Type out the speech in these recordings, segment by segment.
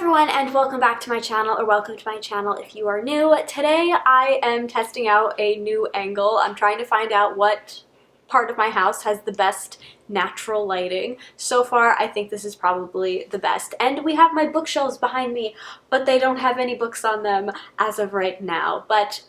everyone, and welcome back to my channel, or welcome to my channel if you are new. Today I am testing out a new angle. I'm trying to find out what part of my house has the best natural lighting. So far I think this is probably the best. And we have my bookshelves behind me, but they don't have any books on them as of right now. But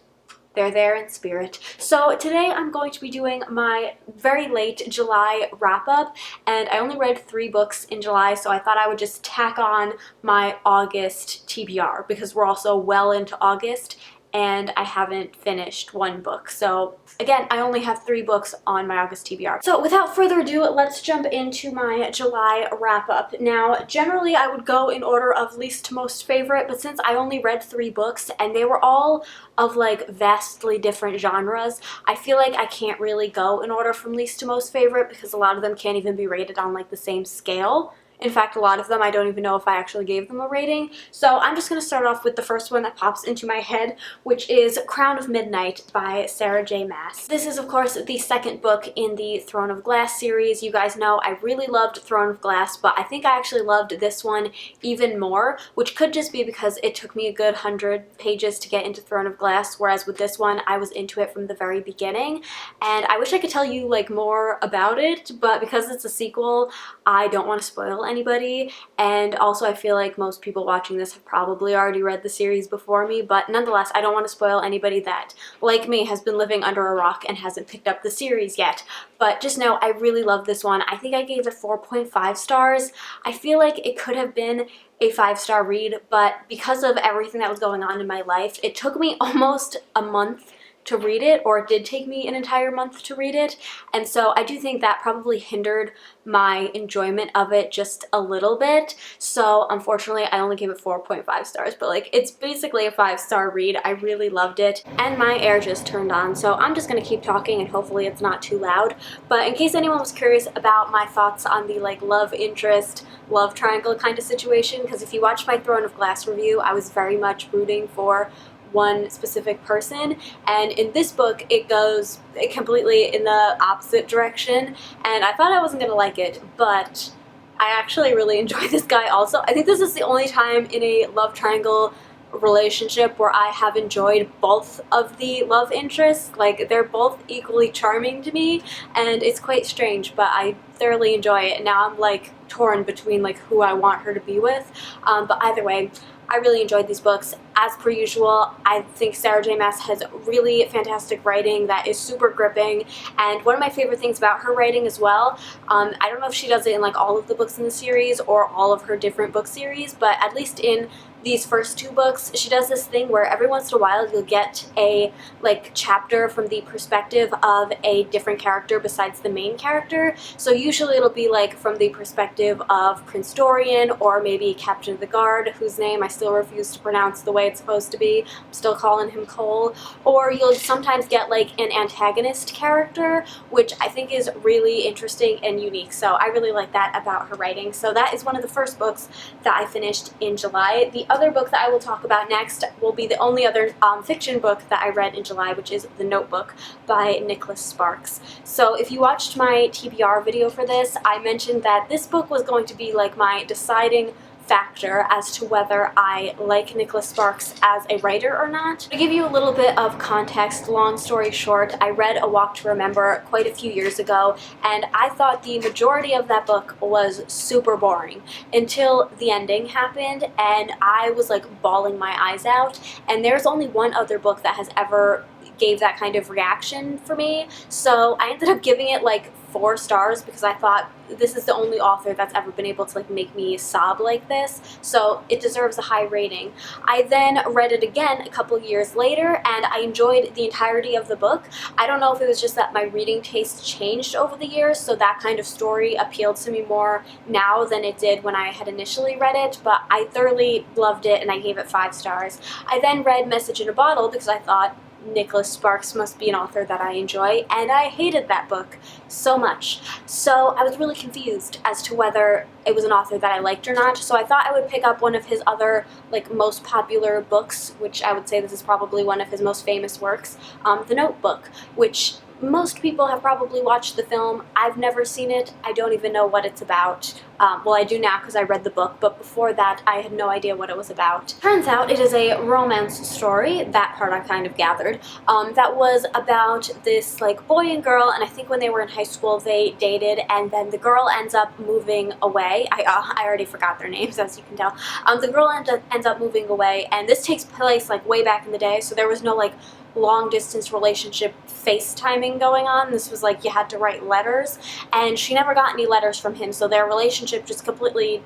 they're there in spirit. So today I'm going to be doing my very late July wrap-up, and I only read 3 books in July, so I thought I would just tack on my August TBR because we're also well into August and I haven't finished 1 book. So again, I only have 3 books on my August TBR. So without further ado, let's jump into my July wrap-up. Now, generally I would go in order of least to most favorite, but since I only read 3 books and they were all of like vastly different genres, I feel like I can't really go in order from least to most favorite because a lot of them can't even be rated on like the same scale. In fact, a lot of them I don't even know if I actually gave them a rating. So I'm just going to start off with the first one that pops into my head, which is Crown of Midnight by Sarah J. Maas. This is, of course, the second book in the Throne of Glass series. You guys know I really loved Throne of Glass, but I think I actually loved this one even more, which could just be because it took me a good 100 pages to get into Throne of Glass, whereas with this one I was into it from the very beginning. And I wish I could tell you like more about it, but because it's a sequel, I don't want to spoil anybody, and also I feel like most people watching this have probably already read the series before me, but nonetheless I don't want to spoil anybody that, like me, has been living under a rock and hasn't picked up the series yet. But just know I really love this one. I think I gave it 4.5 stars. I feel like it could have been a 5-star read, but because of everything that was going on in my life, it took me almost a month to read it, or it did take me an entire month to read it, and so I do think that probably hindered my enjoyment of it just a little bit. So unfortunately I only gave it 4.5 stars, but like it's basically a 5-star read. I really loved it, and my air just turned on, so I'm just gonna keep talking and hopefully it's not too loud. But in case anyone was curious about my thoughts on the like love interest, love triangle kind of situation, because if you watched my Throne of Glass review, I was very much rooting for one specific person, and in this book it goes completely in the opposite direction, and I thought I wasn't gonna like it, but I actually really enjoy this guy also. I think this is the only time in a love triangle relationship where I have enjoyed both of the love interests. Like, they're both equally charming to me, and it's quite strange, but I thoroughly enjoy it. And now I'm like torn between like who I want her to be with, but either way, I really enjoyed these books. As per usual, I think Sarah J. Maas has really fantastic writing that is super gripping, and one of my favorite things about her writing as well, I don't know if she does it in like all of the books in the series or all of her different book series, but at least in these first 2 books, she does this thing where every once in a while you'll get a like chapter from the perspective of a different character besides the main character. So usually it'll be like from the perspective of Prince Dorian, or maybe Captain of the Guard, whose name I still refuse to pronounce the way it's supposed to be. I'm still calling him Cole. Or you'll sometimes get like an antagonist character, which I think is really interesting and unique. So I really like that about her writing. So that is one of the first books that I finished in July. The other book that I will talk about next will be the only other fiction book that I read in July, which is The Notebook by Nicholas Sparks. So if you watched my TBR video for this, I mentioned that this book was going to be like my deciding factor as to whether I like Nicholas Sparks as a writer or not. To give you a little bit of context, long story short, I read A Walk to Remember quite a few years ago, and I thought the majority of that book was super boring until the ending happened, and I was like bawling my eyes out. And there's only one other book that has ever gave that kind of reaction for me, so I ended up giving it like 4 stars because I thought this is the only author that's ever been able to like make me sob like this, so it deserves a high rating. I then read it again a couple years later, and I enjoyed the entirety of the book. I don't know if it was just that my reading taste changed over the years, so that kind of story appealed to me more now than it did when I had initially read it, but I thoroughly loved it and I gave it 5 stars. I then read Message in a Bottle because I thought Nicholas Sparks must be an author that I enjoy, and I hated that book so much. So I was really confused as to whether it was an author that I liked or not, so I thought I would pick up one of his other like most popular books, which I would say this is probably one of his most famous works, The Notebook, which most people have probably watched the film. I've never seen it. I don't even know what it's about. Well, I do now because I read the book, but before that I had no idea what it was about. Turns out it is a romance story, that part I kind of gathered, that was about this like boy and girl, and I think when they were in high school they dated, and then the girl ends up moving away. I already forgot their names, as you can tell. The girl ends up moving away, and this takes place like way back in the day, so there was no like long distance relationship FaceTiming going on. This was like you had to write letters, and she never got any letters from him, so their relationship just completely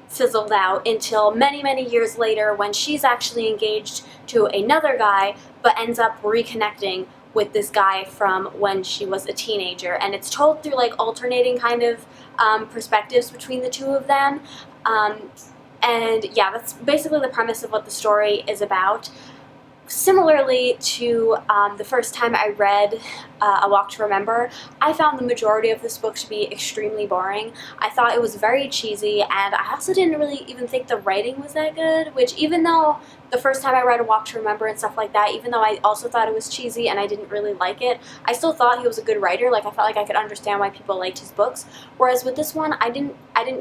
fizzled out until many years later when she's actually engaged to another guy but ends up reconnecting with this guy from when she was a teenager, and it's told through like alternating kind of perspectives between the two of them, and yeah, that's basically the premise of what the story is about. Similarly to the first time I read A Walk to Remember, I found the majority of this book to be extremely boring. I thought it was very cheesy, and I also didn't really even think the writing was that good, which even though the first time I read A Walk to Remember and stuff like that, even though I also thought it was cheesy and I didn't really like it, I still thought he was a good writer. Like, I felt like I could understand why people liked his books, whereas with this one, I didn't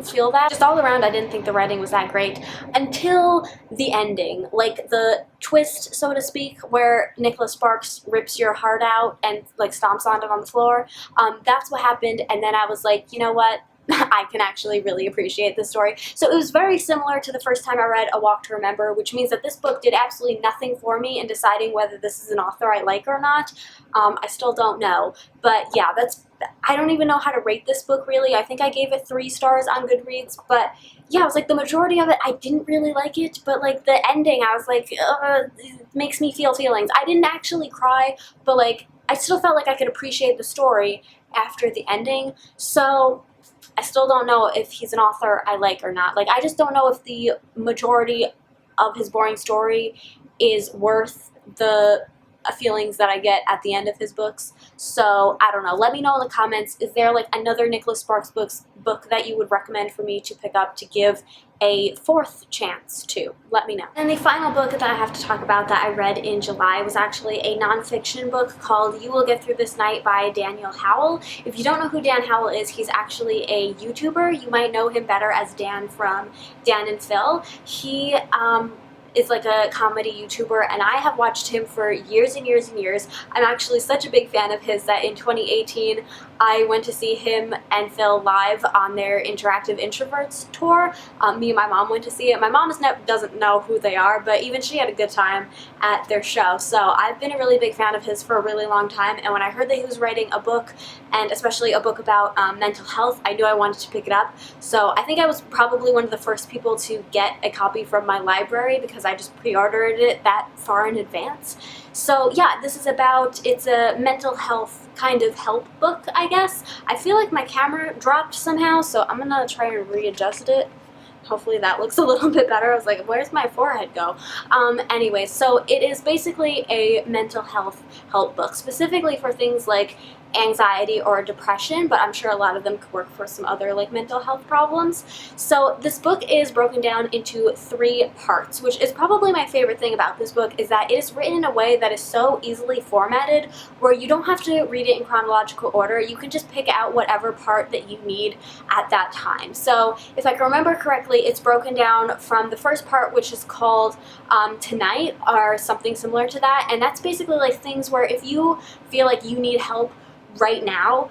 feel that. Just all around, I didn't think the writing was that great until the ending, like the twist, so to speak, where Nicholas Sparks rips your heart out and like stomps on it on the floor. That's what happened, and then I was like, you know what? I can actually really appreciate this story. So it was very similar to the first time I read A Walk to Remember, which means that this book did absolutely nothing for me in deciding whether this is an author I like or not. I still don't know. But yeah, I don't even know how to rate this book really. I think I gave it 3 stars on Goodreads, but yeah, it was like the majority of it, I didn't really like it, but like the ending, I was like, it makes me feel feelings. I didn't actually cry, but like, I still felt like I could appreciate the story after the ending. So I still don't know if he's an author I like or not. Like, I just don't know if the majority of his boring story is worth the feelings that I get at the end of his books. So, I don't know. Let me know in the comments, is there like another Nicholas Sparks book that you would recommend for me to pick up to give a 4th chance to? Let me know. And the final book that I have to talk about that I read in July was actually a nonfiction book called You Will Get Through This Night by Daniel Howell. If you don't know who Dan Howell is, he's actually a YouTuber. You might know him better as Dan from Dan and Phil. He is like a comedy YouTuber, and I have watched him for years and years and years. I'm actually such a big fan of his that in 2018 I went to see him and Phil live on their Interactive Introverts tour. Me and my mom went to see it. My mom doesn't know who they are, but even she had a good time at their show. So I've been a really big fan of his for a really long time, and when I heard that he was writing a book, and especially a book about mental health, I knew I wanted to pick it up. So I think I was probably one of the first people to get a copy from my library because I just pre-ordered it that far in advance. So yeah, it's a mental health kind of help book, I guess. I feel like my camera dropped somehow, so I'm gonna try and readjust it. Hopefully that looks a little bit better. I was like, where's my forehead go? Anyway, so it is basically a mental health help book, specifically for things like anxiety or depression, but I'm sure a lot of them could work for some other like mental health problems. So this book is broken down into 3 parts, which is probably my favorite thing about this book, is that it is written in a way that is so easily formatted where you don't have to read it in chronological order. You can just pick out whatever part that you need at that time. So if I can remember correctly, it's broken down from the first part, which is called Tonight, or something similar to that, and that's basically like things where if you feel like you need help right now,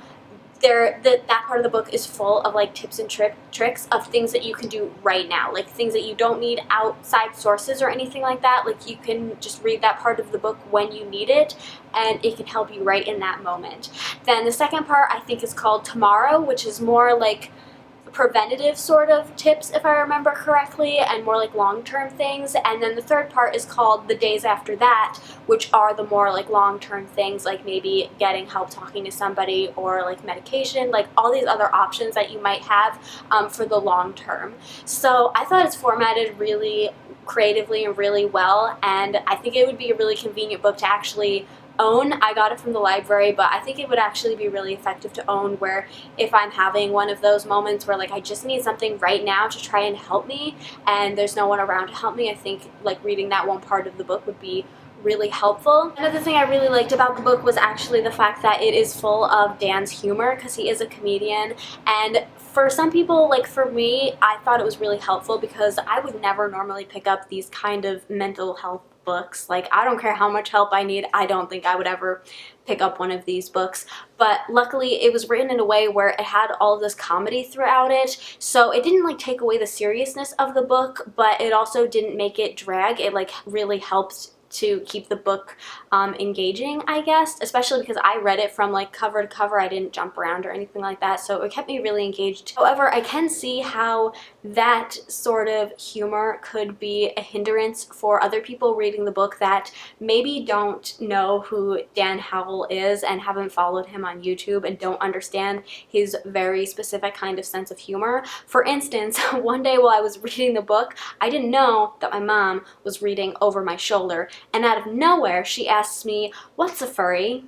that part of the book is full of like tips and tricks of things that you can do right now, like things that you don't need outside sources or anything like that. Like, you can just read that part of the book when you need it, and it can help you right in that moment. Then the second part I think is called Tomorrow, which is more like preventative sort of tips, if I remember correctly, and more like long-term things. And then the third part is called The Days After That, which are the more like long-term things, like maybe getting help talking to somebody, or like medication, like all these other options that you might have for the long term. So I thought it's formatted really creatively and really well, and I think it would be a really convenient book to actually own. I got it from the library, but I think it would actually be really effective to own, where if I'm having one of those moments where like I just need something right now to try and help me and there's no one around to help me, I think like reading that one part of the book would be really helpful. Another thing I really liked about the book was actually the fact that it is full of Dan's humor, because he is a comedian, and for some people, like for me, I thought it was really helpful because I would never normally pick up these kind of mental health books. Like, I don't care how much help I need, I don't think I would ever pick up one of these books. But luckily it was written in a way where it had all of this comedy throughout it, so it didn't like take away the seriousness of the book, but it also didn't make it drag. It like really helped to keep the book engaging, I guess, especially because I read it from like cover to cover. I didn't jump around or anything like that, so it kept me really engaged. However, I can see how that sort of humor could be a hindrance for other people reading the book that maybe don't know who Dan Howell is and haven't followed him on YouTube and don't understand his very specific kind of sense of humor. For instance, one day while I was reading the book, I didn't know that my mom was reading over my shoulder, and out of nowhere she asks me, "What's a furry?"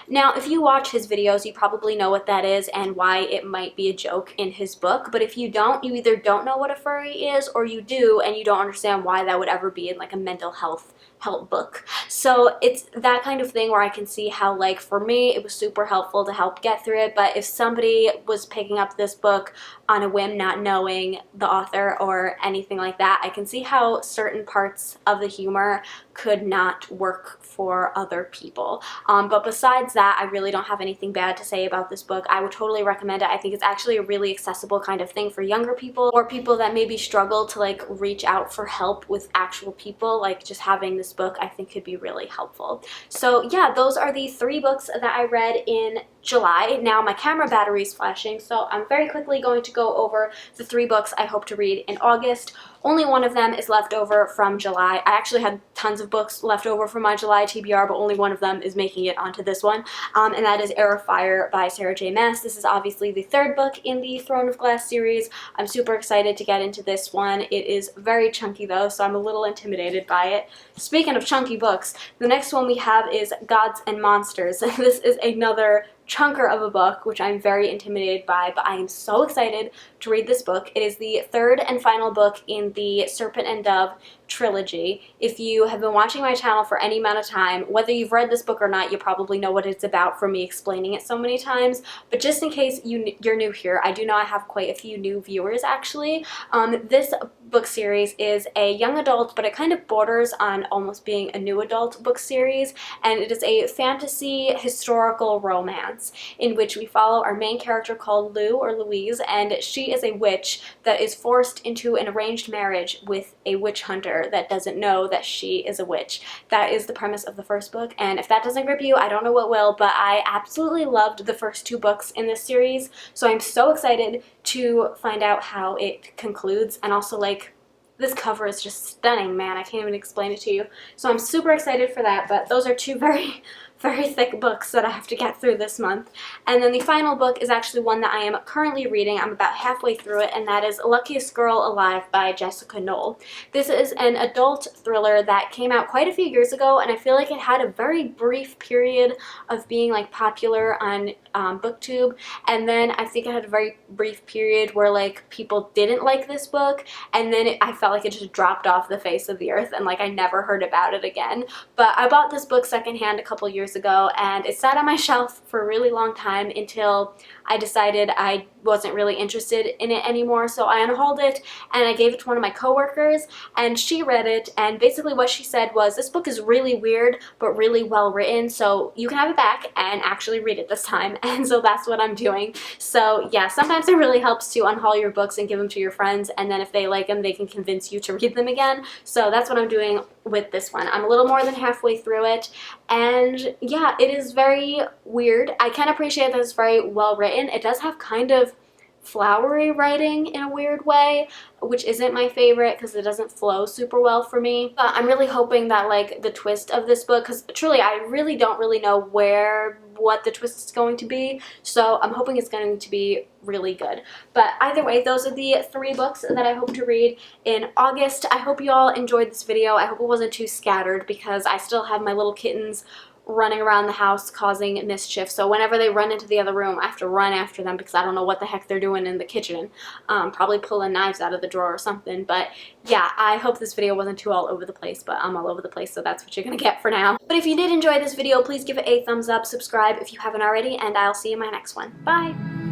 Now, if you watch his videos, you probably know what that is and why it might be a joke in his book, but if you don't, you either don't know what a furry is or you do and you don't understand why that would ever be in like a mental health help book. So it's that kind of thing where I can see how, like, for me it was super helpful to help get through it, but if somebody was picking up this book on a whim, not knowing the author or anything like that, I can see how certain parts of the humor could not work for other people. But besides that, I really don't have anything bad to say about this book. I would totally recommend it. I think it's actually a really accessible kind of thing for younger people or people that maybe struggle to like reach out for help with actual people. Like, just having this book I think could be really helpful. So yeah, those are the 3 books that I read in July. Now my camera battery is flashing, so I'm very quickly going to go over the 3 books I hope to read in August. Only one of them is left over from July. I actually had tons of books left over from my July TBR, but only one of them is making it onto this one, and that is Heir of Fire by Sarah J. Maas. This is obviously the 3rd book in the Throne of Glass series. I'm super excited to get into this one. It is very chunky though, so I'm a little intimidated by it. Speaking of chunky books, the next one we have is Gods and Monsters. This is another chunker of a book, which I'm very intimidated by, but I am so excited to read this book. It is the 3rd and final book in the Serpent and Dove trilogy. If you have been watching my channel for any amount of time, whether you've read this book or not, you probably know what it's about from me explaining it so many times, but just in case you're new here, I do know I have quite a few new viewers actually. This book series is a young adult, but it kind of borders on almost being a new adult book series, and it is a fantasy historical romance in which we follow our main character called Lou, or Louise, and she is a witch that is forced into an arranged marriage with a witch hunter that doesn't know that she is a witch. That is the premise of the 1st book, and if that doesn't grip you, I don't know what will, but I absolutely loved the first 2 books in this series, so I'm so excited to find out how it concludes. And also, like, this cover is just stunning, man. I can't even explain it to you. So I'm super excited for that, but those are 2 very thick books that I have to get through this month. And then the final book is actually one that I am currently reading. I'm about halfway through it, and that is Luckiest Girl Alive by Jessica Knoll. This is an adult thriller that came out quite a few years ago, and I feel like it had a very brief period of being like popular on BookTube, and then I think it had a very brief period where like people didn't like this book, and then I felt like it just dropped off the face of the earth, and like I never heard about it again. But I bought this book secondhand a couple years ago, and it sat on my shelf for a really long time until I decided I wasn't really interested in it anymore, so I unhauled it and I gave it to one of my coworkers, and she read it, and basically what she said was, this book is really weird but really well written, so you can have it back and actually read it this time. And so that's what I'm doing. So yeah, sometimes it really helps to unhaul your books and give them to your friends, and then if they like them, they can convince you to read them again. So that's what I'm doing with this one. I'm a little more than halfway through it, and yeah, it is very weird. I can appreciate that it's very well written. It does have kind of flowery writing in a weird way, which isn't my favorite because it doesn't flow super well for me. But I'm really hoping that like the twist of this book, because truly I really don't really know what the twist is going to be, so I'm hoping it's going to be really good. But either way, those are the 3 books that I hope to read in August. I hope you all enjoyed this video. I hope it wasn't too scattered because I still have my little kittens running around the house causing mischief. So whenever they run into the other room, I have to run after them because I don't know what the heck they're doing in the kitchen. Probably pulling knives out of the drawer or something. But yeah, I hope this video wasn't too all over the place, but I'm all over the place, so that's what you're gonna get for now. But if you did enjoy this video, please give it a thumbs up, subscribe if you haven't already, and I'll see you in my next one. Bye!